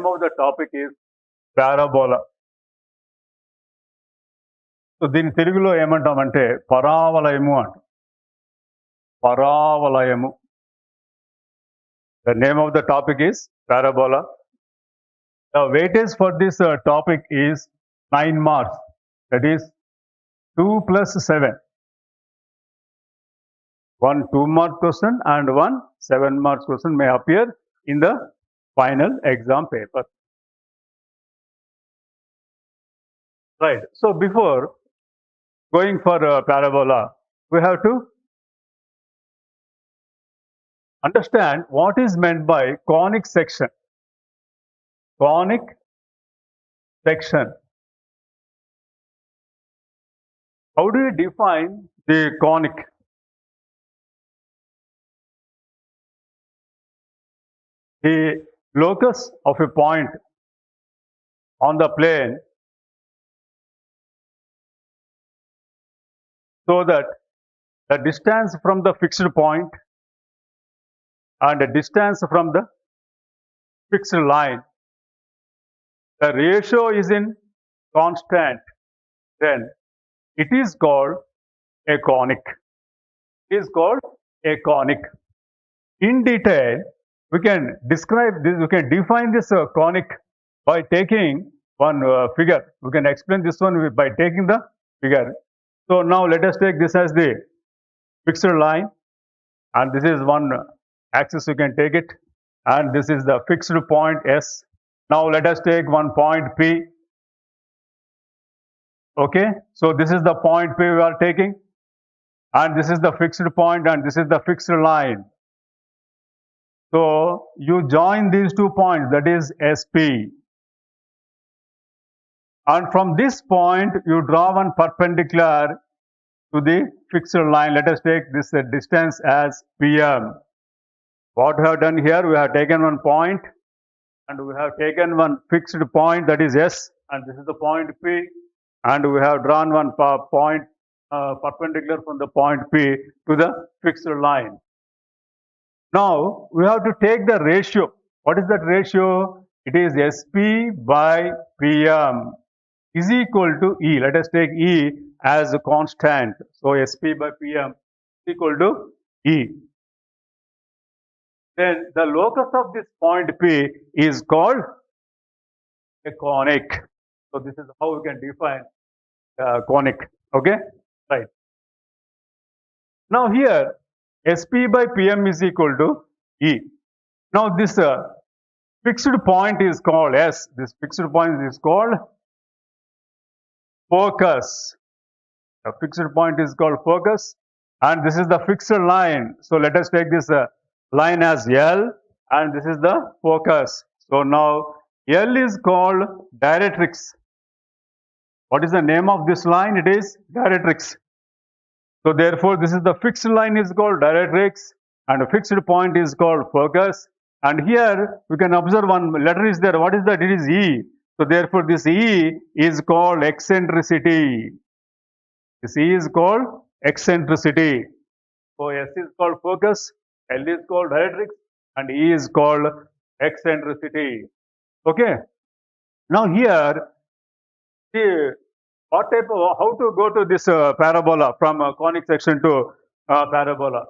name of the topic is parabola. So దీని తెలుగులో ఏమంటామంటే పరావలయము అంట. పరావలయము. The name of the topic is parabola. The weightage for this topic is 9 marks. That is 2 plus 7. One 2-mark question and one 7-mark question may appear in the final exam paper. Right. So before going for parabola, we have to understand what is meant by conic section. Conic section. How do you define the conic? The locus of a point on the plane so that the distance from the fixed point and the distance from the fixed line, the ratio is in constant, then it is called a conic. It is called a conic. In detail, we can describe this, we can define this conic by taking one figure. We can explain this one by taking the figure. So now let us take this as the fixed line, and this is one axis, you can take it, and this is the fixed point S. Now let us take one point P. Okay, so this is the point P we are taking, and this is the fixed point, and this is the fixed line. So you join these 2 points, that is SP, and from this point you draw one perpendicular to the fixed line. Let us take this distance as PM. What we have done here, we have taken one point and we have taken one fixed point, that is S, and this is the point P, and we have drawn one point perpendicular from the point P to the fixed line. Now we have to take the ratio. What is that ratio? It is SP by PM is equal to E. Let us take E as a constant. So SP by PM is equal to E. Then the locus of this point P is called a conic. So this is how we can define conic. Okay, right. Now here SP by PM is equal to E. Now this fixed point is called S. This fixed point is called focus. The fixed point is called focus, and this is the fixed line. So let us take this line as L, and this is the focus. So now L is called directrix. What is the name of this line? It is directrix. So therefore, this is the fixed line is called directrix, and a fixed point is called focus. And here we can observe one letter is there. What is that? It is E. So therefore, this E is called eccentricity. This E is called eccentricity. So S is called focus, L is called directrix, and E is called eccentricity. Okay. Now here, see what type of, how to go to this parabola from conic section to parabola.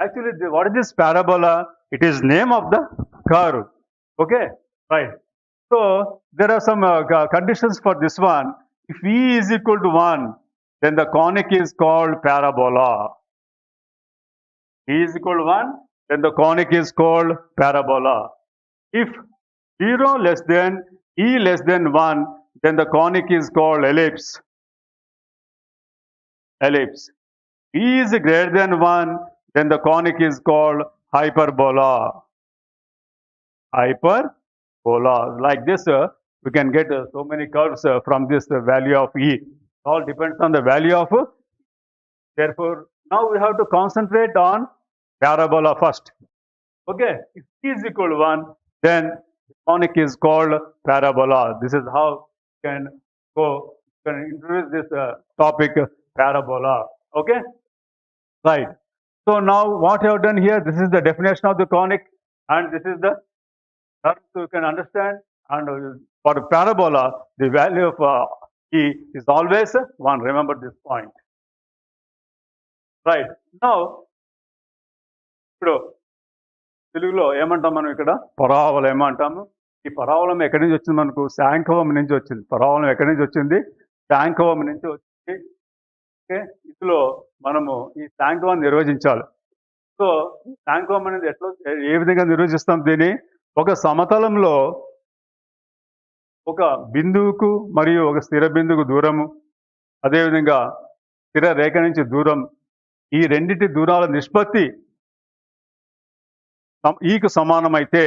Actually, what is this parabola? It is name of the curve. Okay, right. So there are some conditions for this one. If E is equal to 1, then the conic is called parabola. E is equal to 1, then the conic is called parabola. If 0 less than E less than 1, then the conic is called ellipse. Ellipse. E is greater than 1, then the conic is called hyperbola. Hyperbola. Like this, we can get so many curves from this value of E. It all depends on the value of. Therefore, now we have to concentrate on parabola first. Okay, if E is equal to 1, then the conic is called parabola. This is how you can go, you can introduce this topic parabola. Okay, right. So now what I have done here, this is the definition of the conic, and this is the Thus you can understand, and for parabola, the value of E is always 1. Remember this point. Right. Now, ఇప్పుడు తెలుగులో ఏమంటాం మనం ఇక్కడ పరావలం ఏమంటాము. ఈ పరావలం ఎక్కడి నుంచి వచ్చింది మనకు శాంకవం నుంచి వచ్చింది. పరావలం ఎక్కడి నుంచి వచ్చింది శాంకవం నుంచి వచ్చింది. ఓకే, ఇందులో మనము ఈ శాంకవాన్ని నిర్వచించాలి. సో శాంకవం అనేది ఎట్లా ఏ విధంగా నిర్వచిస్తాం దీన్ని, ఒక సమతలంలో ఒక బిందువుకు మరియు ఒక స్థిర బిందువుకు దూరము, అదేవిధంగా స్థిర రేఖ నుంచి దూరం, ఈ రెండింటి దూరాల నిష్పత్తి ఈకు సమానమైతే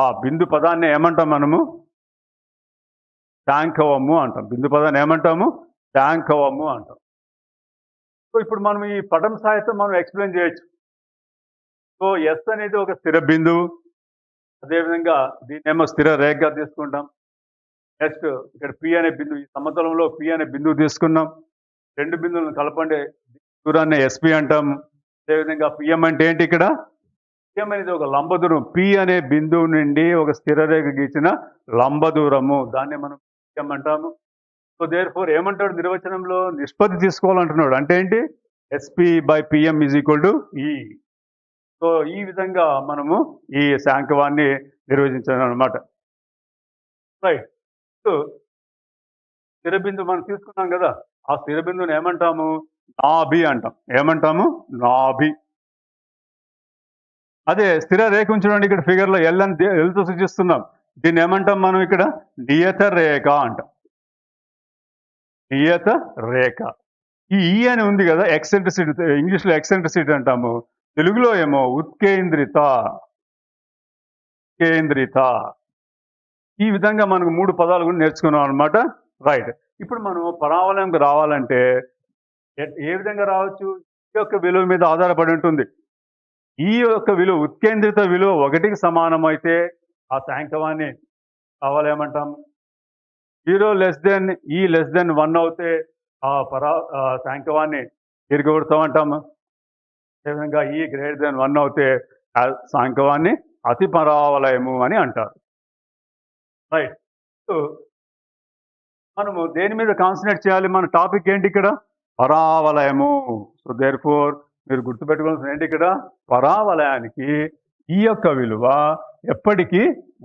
ఆ బిందు పదాన్ని ఏమంటాం మనము శాంకవము అంటాం. బిందు పదాన్ని ఏమంటాము శాంకవము అంటాం. సో ఇప్పుడు మనం ఈ పటం సాయంతో మనం ఎక్స్ప్లెయిన్ చేయొచ్చు. సో ఎస్ అనేది ఒక స్థిర బిందువు, అదేవిధంగా దీన్నేమో స్థిర రేఖగా తీసుకుంటాం. నెక్స్ట్ ఇక్కడ పి అనే బిందువు, ఈ సమతలంలో పి అనే బిందువు తీసుకున్నాం. రెండు బిందువులను కలపండి దూరాన్ని ఎస్పి అంటాము. అదేవిధంగా పిఎం అంటే ఏంటి, ఇక్కడ పిఎం అనేది ఒక లంబ దూరం, పి అనే బిందువు నుండి ఒక స్థిర రేఖ గీచిన లంబ దూరము, దాన్ని మనం పిఎం అంటాము. సో దేర్ ఫోర్ ఏమంటాడు నిర్వచనంలో, నిష్పత్తి తీసుకోవాలంటున్నాడు. అంటే ఏంటి, SP by PM is equal to ఈ. సో ఈ విధంగా మనము ఈ శాంకవాన్ని నిర్వచించాం అనమాట. రైట్. సో స్థిర బిందువు మనం తీసుకున్నాం కదా, ఆ స్థిర బిందువుని ఏమంటాము నాభి అంటాం. ఏమంటాము నాభి. అదే స్థిర రేఖ ఉంచడం ఇక్కడ ఫిగర్లో ఎల్తో సూచిస్తున్నాం. దీన్ని ఏమంటాం మనం ఇక్కడ నియత రేఖ అంటాం. నియత రేఖ. ఈ ఈ అని ఉంది కదా ఎక్సెంట్రిసిటీ, ఇంగ్లీష్లో ఎక్సెంట్రిసిటీ అంటాము, తెలుగులో ఏమో ఉత్కేంద్రిత. కేంద్రిత. ఈ విధంగా మనకు 3 పదాలు కూడా నేర్చుకున్నాం అనమాట. రైట్. ఇప్పుడు మనం పరావలంకి రావాలంటే ఏ విధంగా రావచ్చు, ఈ యొక్క విలువ మీద ఆధారపడి ఉంటుంది. ఈ యొక్క విలువ ఉత్కేంద్రిత విలువ 1కి సమానం అయితే ఆ శాంకవాన్ని కావాలేమంటాం. 0 లెస్ దెన్ 1 అవుతే ఆ శాంకవాన్ని తిరగొడతామంటాము. అదేవిధంగా ఈ గ్రేటర్ దెన్ 1 అవుతే ఆ శాంకవాన్ని అతి పరావలయము అని అంటారు. రైట్. సో మనము దేని మీద కాన్సన్ట్రేట్ చేయాలి, మన టాపిక్ ఏంటి ఇక్కడ పరావలయము. సో దేర్ ఫోర్ మీరు గుర్తుపెట్టుకోవాల్సిన ఏంటి, ఇక్కడ పరావలయానికి ఈ యొక్క విలువ ఎప్పటికీ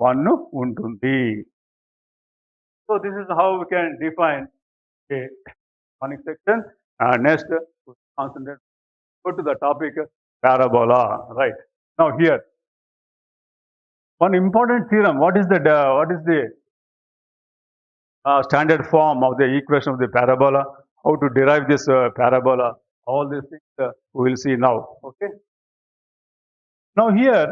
1 ఉంటుంది. So this is how we can define a conic section. Next concentrate, go to the topic parabola. Right. Now here one important theorem. What is the standard form of the equation of the parabola, how to derive this parabola, all these things we will see now. Okay. Now here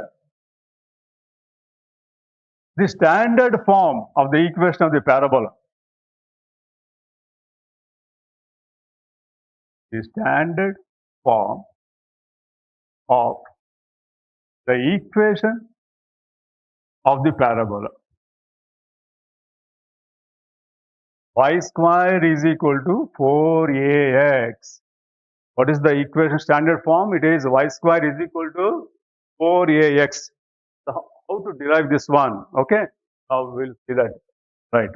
the standard form of the equation of the parabola. The standard form of the equation of the parabola. Y square is equal to 4ax. What is the equation standard form? It is y square is equal to 4ax. So how to derive this one? Okay. Now we will see that. Right.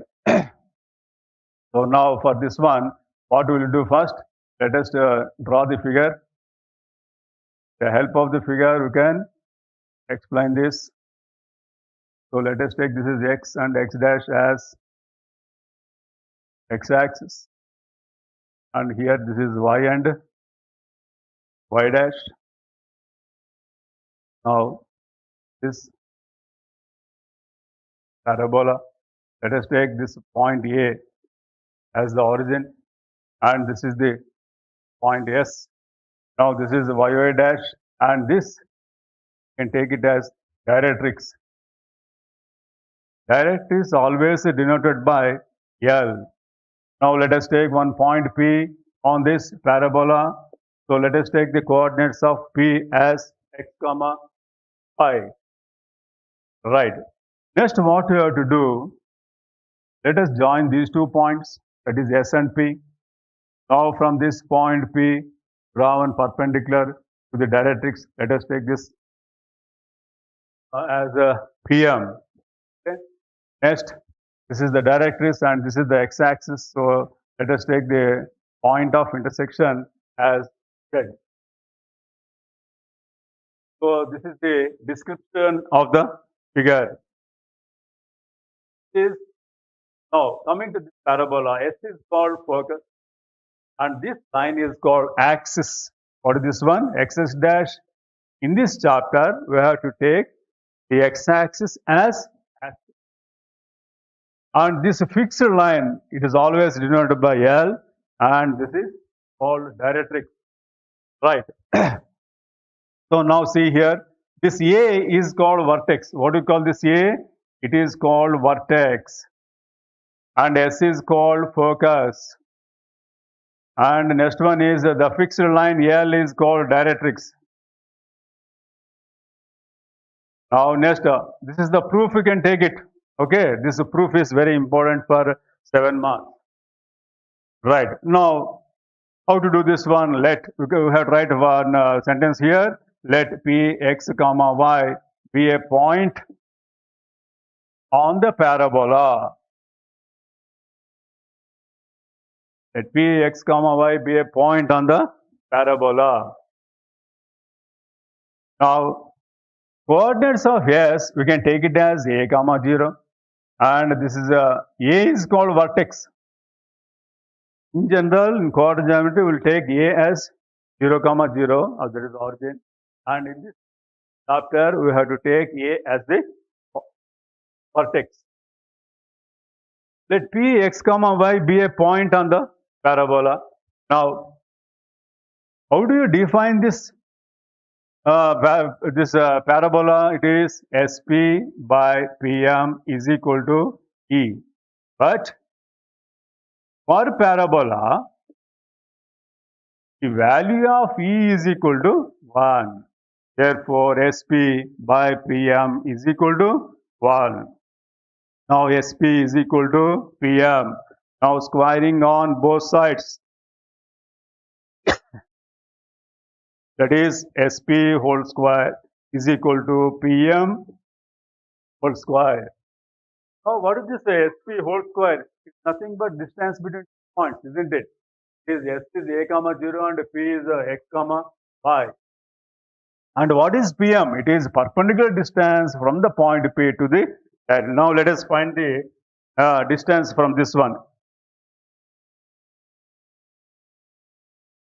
So now for this one, what we will do first? Let us draw the figure. With the help of the figure, we can explain this. So let us take this is x and x dash as x-axis, and here this is y and y dash. Now this parabola, let us take this point A as the origin, and this is the point S. Now this is y dash, and this you can take it as directrix. Directrix is always denoted by L. Now let us take one point P on this parabola. So let us take the coordinates of P as x comma y. Right. Next, what we have to do, let us join these 2 points, that is S and P. Now from this point P, draw one perpendicular to the directrix. Let us take this as a PM. Next, this is the directrix and this is the x-axis. So let us take the point of intersection as z. So this is the description of the figure. Is now coming to this parabola, S is called focus and this line is called axis. What is this one? Axis dash. In this chapter, we have to take the x-axis as axis. And this fixed line, it is always denoted by L and this is called directrix. Right. So now see here, this A is called vertex. What do you call this A? It is called vertex. And S is called focus. And next one is the fixed line L is called directrix. Now next, this is the proof, you can take it. Okay, this proof is very important for 7 marks. Right, now how to do this one? Let, we have to write one sentence here. Let P x comma y be a point on the parabola. Let P x comma y be a point on the parabola. Now, coordinates of S, we can take it as a comma 0. And this is A is called vertex. In general, in coordinate geometry, we will take A as 0 comma 0, as that is origin. And in this chapter, we have to take A as the vertex. Let P x comma y be a point on the parabola. Now, how do you define this parabola? It is SP by PM is equal to E. But for parabola, the value of E is equal to 1. Therefore, SP by PM is equal to 1. Now, SP is equal to PM. Now, squaring on both sides. That is, SP whole square is equal to PM whole square. Now, what is this SP whole square? It's nothing but distance between points, isn't it? It is S is A comma 0 and P is X comma Y. And what is PM? It is perpendicular distance from the point P to the head. Now let us find the distance from this one.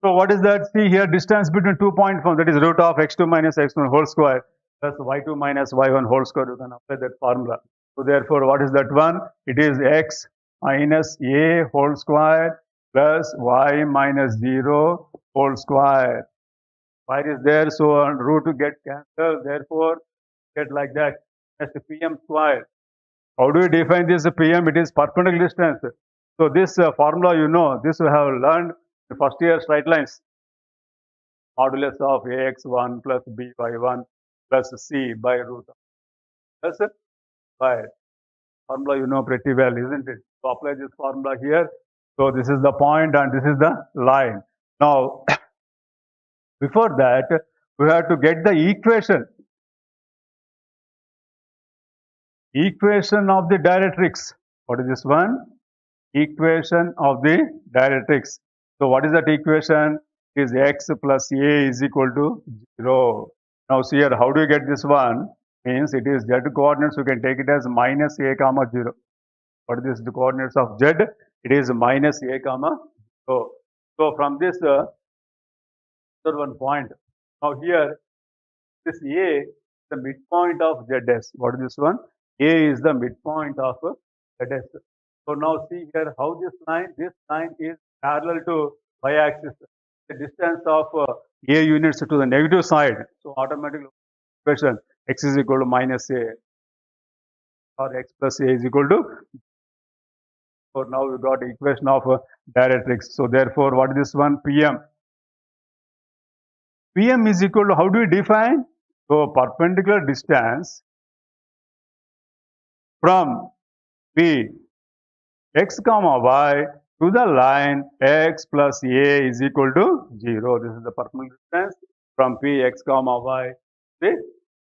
So what is that? See here, distance between 2 point form, that is root of x2 minus x1 whole square plus y2 minus y1 whole square. You can apply that formula. So therefore, what is that one? It is x minus a whole square plus y minus 0 whole square. Y is there, so root to get cancelled. Therefore, get like that. That's the PM square. How do we define this PM? It is perpendicular distance. So this formula, you know, this we have learned in first year straight lines. Modulus of ax1 plus by1 plus c by root of plus by. Formula you know pretty well, isn't it? So apply this formula here. So this is the point and this is the line. Now, before that, we have to get the equation. Equation of the directrix. What is this one? Equation of the directrix. So what is that equation? It is x plus a is equal to 0. Now see here, how do you get this one? Means it is z coordinates, we can take it as minus a comma 0. What is the coordinates of z? It is minus a comma 0. So from this, one point. Now here, this a is the midpoint of zs. What is this one? A is the midpoint of zs. So now see here how this line is parallel to y-axis. The distance of a units to the negative side. So automatically expression x is equal to minus a or x plus a is equal to. So now we got equation of directrix. So therefore, what is this one? PM. PM is equal to, how do we define? So perpendicular distance from P x comma y to the line x plus a is equal to 0. This is the perpendicular distance from P x comma y to the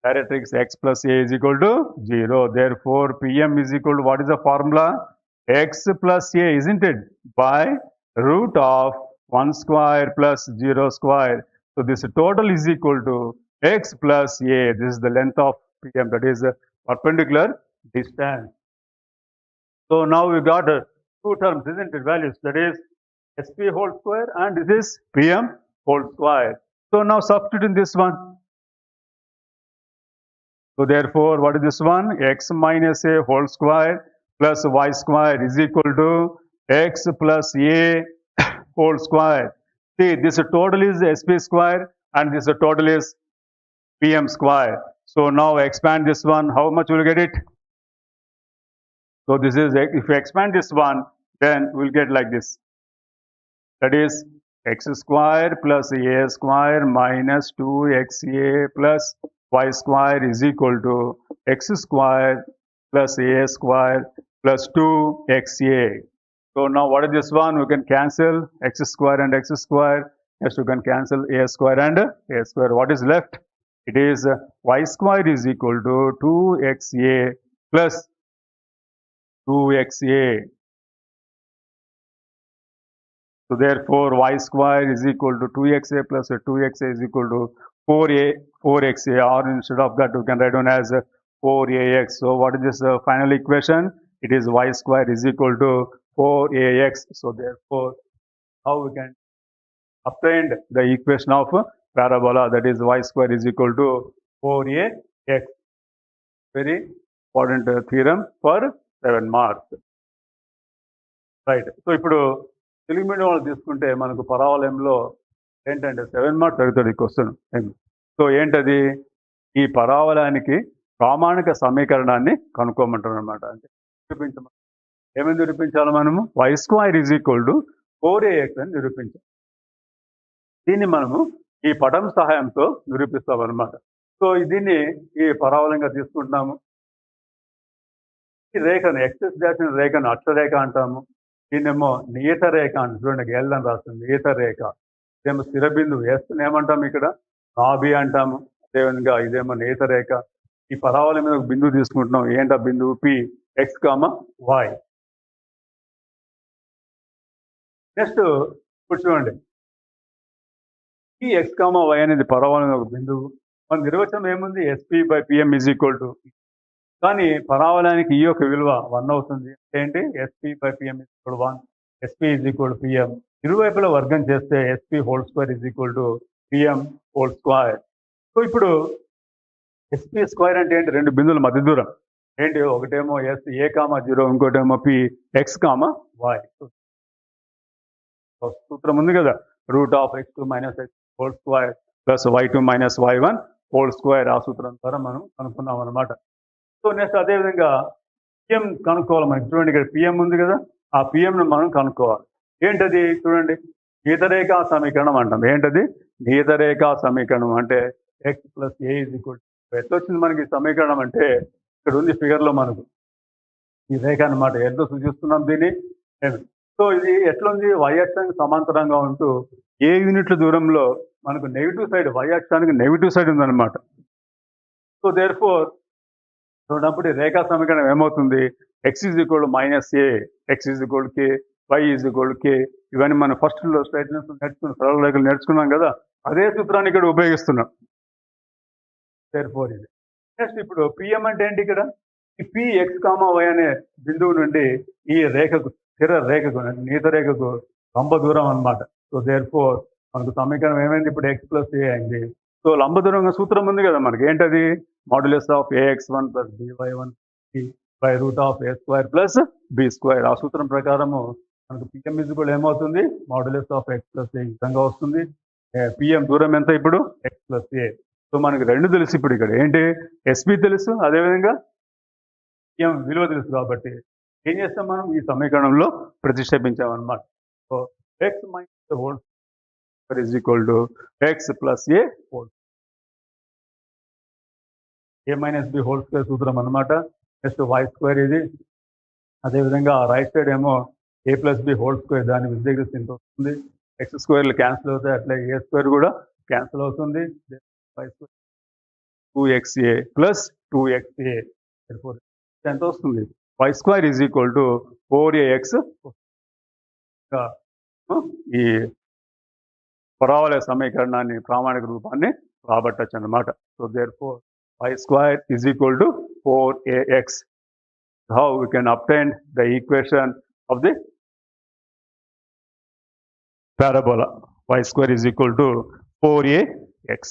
Directrix x plus a is equal to 0. Therefore, Pm is equal to, what is the formula? X plus a, isn't it? By root of 1 square plus 0 square. So this total is equal to x plus a. This is the length of Pm, that is a perpendicular distance. So now we got two terms, isn't it? Values, that is sp whole square and this is Pm whole square. So now substitute in this one. So therefore, what is this one? X minus a whole square plus y square is equal to x plus a whole square. See, this total is sp square and this total is pm square. So now expand this one. How much will you get it? So this is, if you expand this one, then we'll get like this. That is x square plus a square minus 2xa plus y square is equal to x square plus a square plus 2xa. So now what is this one? We can cancel x square and x square. Yes, we can cancel a square and a square. What is left? It is y square is equal to 2xa plus 2xa. So therefore, y square is equal to 2xa plus 2xa is equal to 4xa, or instead of that we can write down as 4ax. So what is this final equation? It is y square is equal to 4ax. So therefore, how we can obtain the equation of parabola, that is y square is equal to 4ax. Very important theorem for 7 marks. Right. So ఇప్పుడు Telugu medium వాళ్ళు తీసుకుంటే మనకు పరావలయంలో ఏంటంటే 7 marks అడుగుతాడు ఈ question. So ఏంటది? ఈ పరావలయానికి ప్రామాణిక సమీకరణాన్ని కనుక్కోమంటారు అనమాట. అంటే నిరూపించమని. ఏమని నిరూపించాలి మనము? Y square is equal to 4ax అని నిరూపించాలి. దీన్ని మనము ఈ పటం సహాయంతో నిరూపిస్తాం అనమాట. సో దీన్ని ఈ పరావలయంగా తీసుకుంటున్నాము. ఈ రేఖను, ఎక్సెస్ దాచిన రేఖను అక్షరేఖ అంటాము. దీన్నేమో నియత రేఖ అని, చూడండి ఎల్ అని రాస్తుంది, నియత రేఖ. ఇదేమో స్థిర బిందువు, ఎస్ ఏమంటాము ఇక్కడ? నాభి అంటాము. అదేవిధంగా ఇదేమో నియత రేఖ. ఈ పరావలయం మీద ఒక బిందువు తీసుకుంటున్నాం. ఏంటా బిందువు? P, X comma why. Next ఇప్పుడు చూడండి, ఈ ఎక్స్ కామ వై అనేది పరావలయం ఒక బిందువు. మన నిర్వచనం ఏముంది? SP by PM is equal to. కానీ పరావలయానికి ఈ యొక్క విలువ 1 అవుతుంది. ఏంటి? SP by PM is equal 1, SP is equal PM. ఇరువైపులా వర్గం చేస్తే SP whole square is equal to PM whole square. So ఇప్పుడు ఎస్పీ స్క్వేర్ అంటే ఏంటి? రెండు బిందువుల మధ్య దూరం. ఏంటి? ఒకటేమో ఎస్ ఏ కామా 0, ఇంకోటేమో పి ఎక్స్ కామా వై. సూత్రం ఉంది కదా, root of x2 minus x whole square plus y2 minus y1 whole square. ఆ సూత్రం ద్వారా మనం కనుక్కున్నాం అనమాట. సో నెక్స్ట్ అదేవిధంగా పిఎం కనుక్కోవాలి మనకి. చూడండి ఇక్కడ పిఎం ఉంది కదా, ఆ పిఎంను మనం కనుక్కోవాలి. ఏంటది? చూడండి, గీతరేఖా సమీకరణం అంటాం. ఏంటది? గీతరేఖా సమీకరణం అంటే X plus A is equal to. ఎట్లా వచ్చింది మనకి సమీకరణం అంటే, ఇక్కడ ఉంది ఫిగర్లో మనకు ఈ రేఖ అనమాట. ఎంతో సూచిస్తున్నాం దీన్ని. సో ఇది ఎట్లుంది? వై అక్షానికి సమాంతరంగా ఉంటూ ఏ యూనిట్ల దూరంలో మనకు నెగిటివ్ సైడ్, వై అక్షానికి నెగిటివ్ సైడ్ ఉందన్నమాట. సో దేర్ ఫోర్ చూడప్పుడు రేఖా సమీకరణం ఏమవుతుంది? X is equal minus a, x is equal k, y is equal k. ఇవన్నీ మనం ఫస్ట్లో స్ట్రైట్నెస్ నేర్చుకున్నాం, సరళ రేఖలు నేర్చుకున్నాం కదా, అదే సూత్రాన్ని ఇక్కడ ఉపయోగిస్తున్నాం. ఇది నెక్స్ట్ ఇప్పుడు పిఎం అంటే ఏంటి? ఇక్కడ ఈ పి ఎక్స్ కామా వై అనే బిందువు నుండి ఈ రేఖకు, స్థిర రేఖకు, నీత రేఖకు లంబ దూరం అనమాట. సో దేర్ ఫోర్ మనకు సమీకరణం ఏమైంది? ఇప్పుడు ఎక్స్ ప్లస్ ఏ అయింది. సో లంబ దూరంగా సూత్రం ఉంది కదా మనకి. ఏంటది? Modulus of ax1 plus by1 by root of a square plus b square. ఆ సూత్రం ప్రకారము మనకు పిఎం ఈజ్ కూడా ఏమవుతుంది? మాడ్యులస్ ఆఫ్ x ప్లస్ ఏ విధంగా వస్తుంది. పిఎం దూరం ఎంత ఇప్పుడు? ఎక్స్ ప్లస్ ఏ. సో మనకి రెండు తెలుసు ఇప్పుడు. ఇక్కడ ఏంటి? ఎస్పి తెలుసు, అదేవిధంగా పిఎం విలువ తెలుసు. కాబట్టి ఏం చేస్తాం మనం? ఈ సమీకరణంలో ప్రతిక్షేపించామన్నమాట. So x minus whole square is equal to x plus a whole, a minus b whole square సూత్రం అనమాట. నెక్స్ట్ వై స్క్వేర్ ఇది. అదేవిధంగా రైట్ సైడ్ ఏమో a plus b whole square, దాన్ని విశ్లేషిస్తే ఇంత వస్తుంది. ఎక్స్ స్క్వేర్లు క్యాన్సిల్ అవుతాయి, అట్లా ఏ స్క్వేర్ కూడా క్యాన్సిల్ అవుతుంది. Y square 2xa plus 2xa. Therefore, ఎంత వస్తుంది? y square is equal to 4ax. ఈ పరావళ సమీకరణాన్ని ప్రామాణిక రూపాన్ని రాబట్టచ్చు అన్నమాట. So therefore y square is equal to 4ax. How we can obtain the equation of the parabola? Y square is equal to 4ax.